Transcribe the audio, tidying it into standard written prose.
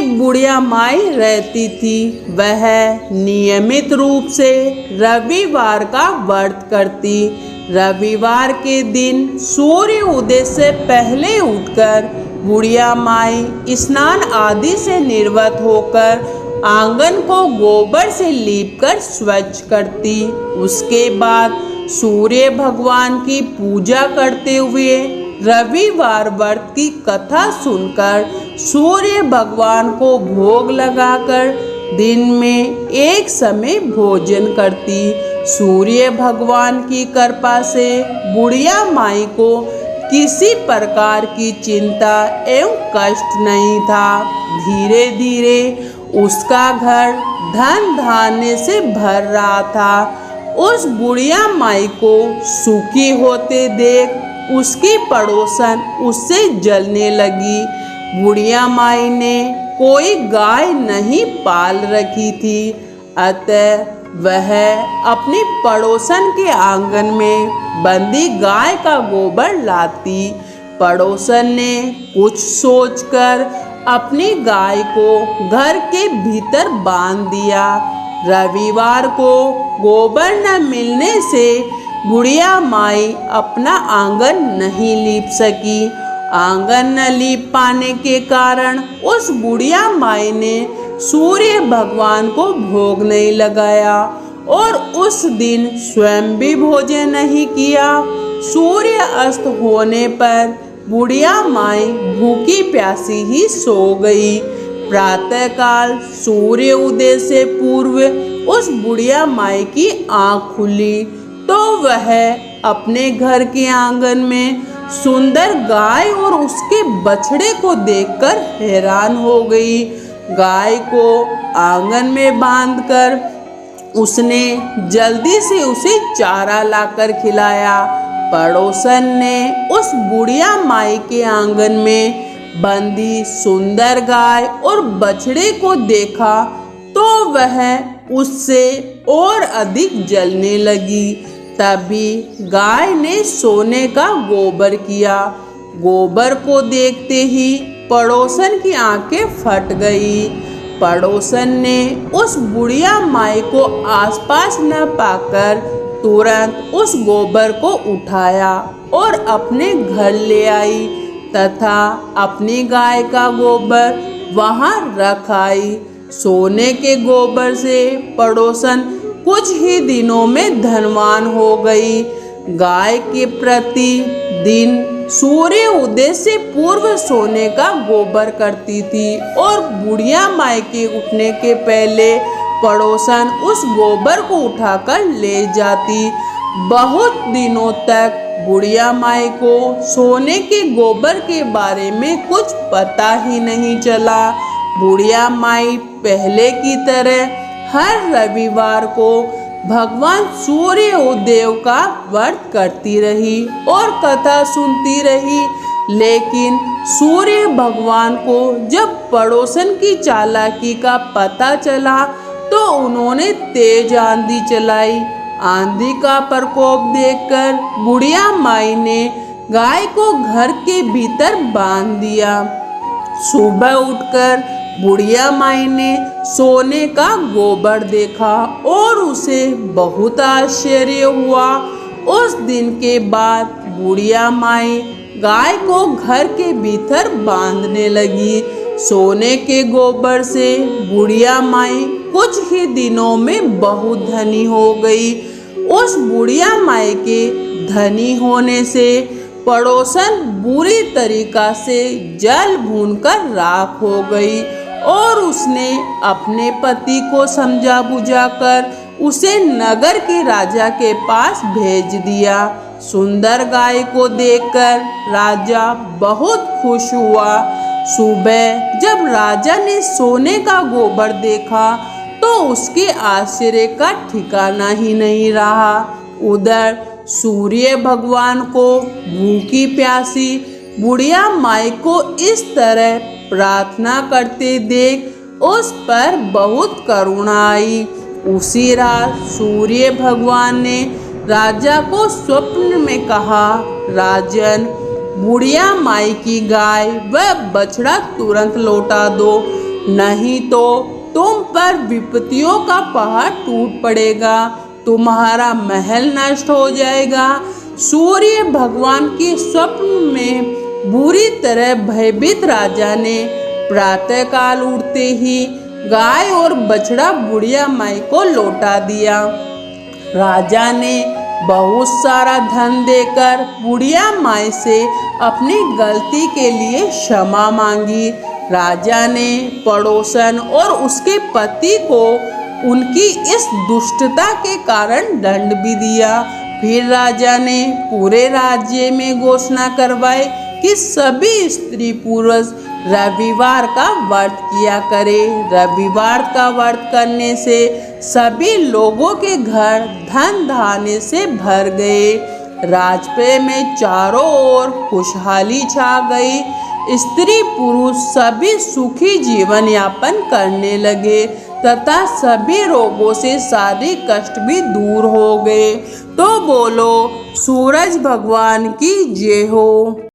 एक बुढ़िया माई रहती थी। वह नियमित रूप से रविवार का व्रत करती। रविवार के दिन सूर्य उदय से पहले उठकर बुढ़िया माई स्नान आदि से निवृत्त होकर आंगन को गोबर से लीपकर स्वच्छ करती। उसके बाद सूर्य भगवान की पूजा करते हुए रविवार व्रत की कथा सुनकर सूर्य भगवान को भोग लगाकर दिन में एक समय भोजन करती। सूर्य भगवान की कृपा से बुढ़िया माई को किसी प्रकार की चिंता एवं कष्ट नहीं था। धीरे धीरे उसका घर धन धान्य से भर रहा था। उस बुढ़िया माई को सुखी होते देख उसकी पड़ोसन उससे जलने लगी। बुढ़िया माई ने कोई गाय नहीं पाल रखी थी, अतः वह अपनी पड़ोसन के आंगन में बंदी गाय का गोबर लाती। पड़ोसन ने कुछ सोचकर अपनी गाय को घर के भीतर बांध दिया। रविवार को गोबर न मिलने से बुढ़िया माई अपना आंगन नहीं लीप सकी। आंगन न लीप पाने के कारण उस बुढ़िया माई ने सूर्य भगवान को भोग नहीं लगाया और उस दिन स्वयं भी भोजन नहीं किया। सूर्य अस्त होने पर बुढ़िया माई भूखी प्यासी ही सो गई। प्रातःकाल सूर्य उदय से पूर्व उस बुढ़िया माई की आंख खुली तो वह अपने घर के आंगन में सुंदर गाय और उसके बछड़े को देखकर हैरान हो गई। गाय को आंगन में बांधकर उसने जल्दी से उसे चारा लाकर खिलाया। पड़ोसन ने उस बुढ़िया माई के आंगन में बंधी सुंदर गाय और बछड़े को देखा तो वह उससे और अधिक जलने लगी। तभी गाय ने सोने का गोबर किया। गोबर को देखते ही पड़ोसन की आंखें फट गई। पड़ोसन ने उस बुढ़िया माई को आसपास न पाकर तुरंत उस गोबर को उठाया और अपने घर ले आई तथा अपनी गाय का गोबर वहां रख आई। सोने के गोबर से पड़ोसन कुछ ही दिनों में धनवान हो गई। गाय के प्रति दिन सूर्य उदय से पूर्व सोने का गोबर करती थी और बुढ़िया माई के उठने के पहले पड़ोसन उस गोबर को उठाकर ले जाती। बहुत दिनों तक बुढ़िया माई को सोने के गोबर के बारे में कुछ पता ही नहीं चला। बुढ़िया माई पहले की तरह हर रविवार को भगवान सूर्य उदय का व्रत करती रही और कथा सुनती रही। लेकिन सूर्य भगवान को जब पड़ोसन की चालाकी का पता चला तो उन्होंने तेज आंधी चलाई। आंधी का प्रकोप देखकर बुढ़िया माई ने गाय को घर के भीतर बांध दिया। सुबह उठकर बुढ़िया माई ने सोने का गोबर देखा और उसे बहुत आश्चर्य हुआ। उस दिन के बाद बुढ़िया माई गाय को घर के भीतर बांधने लगी। सोने के गोबर से बुढ़िया माई कुछ ही दिनों में बहुत धनी हो गई। उस बुढ़िया माई के धनी होने से पड़ोसन बुरी तरीका से जल भूनकर राख हो गई और उसने अपने पति को समझा बुझाकर उसे नगर के राजा के पास भेज दिया। सुंदर गाय को देखकर राजा बहुत खुश हुआ। सुबह जब राजा ने सोने का गोबर देखा तो उसके आश्चर्य का ठिकाना ही नहीं रहा। उधर सूर्य भगवान को भूखी प्यासी बुढ़िया माई को इस तरह प्रार्थना करते देख उस पर बहुत करुणा आई। उसी रात सूर्य भगवान ने राजा को स्वप्न में कहा, राजन, बुढ़िया माई की गाय व बछड़ा तुरंत लौटा दो, नहीं तो तुम पर विपत्तियों का पहाड़ टूट पड़ेगा, तुम्हारा महल नष्ट हो जाएगा। सूर्य भगवान के स्वप्न में बुरी तरह भयभीत राजा ने प्रातःकाल उठते ही गाय और बछड़ा बुढ़िया माई को लौटा दिया। राजा ने बहुत सारा धन देकर बुढ़िया माई से अपनी गलती के लिए क्षमा मांगी। राजा ने पड़ोसन और उसके पति को उनकी इस दुष्टता के कारण दंड भी दिया। फिर राजा ने पूरे राज्य में घोषणा करवाई कि सभी स्त्री पुरुष रविवार का व्रत किया करे। रविवार का व्रत करने से सभी लोगों के घर धन धान्य से भर गए। राजपेय में चारों ओर खुशहाली छा गई। स्त्री पुरुष सभी सुखी जीवन यापन करने लगे तथा सभी रोगों से शारीरिक कष्ट भी दूर हो गए। तो बोलो सूरज भगवान की जय हो।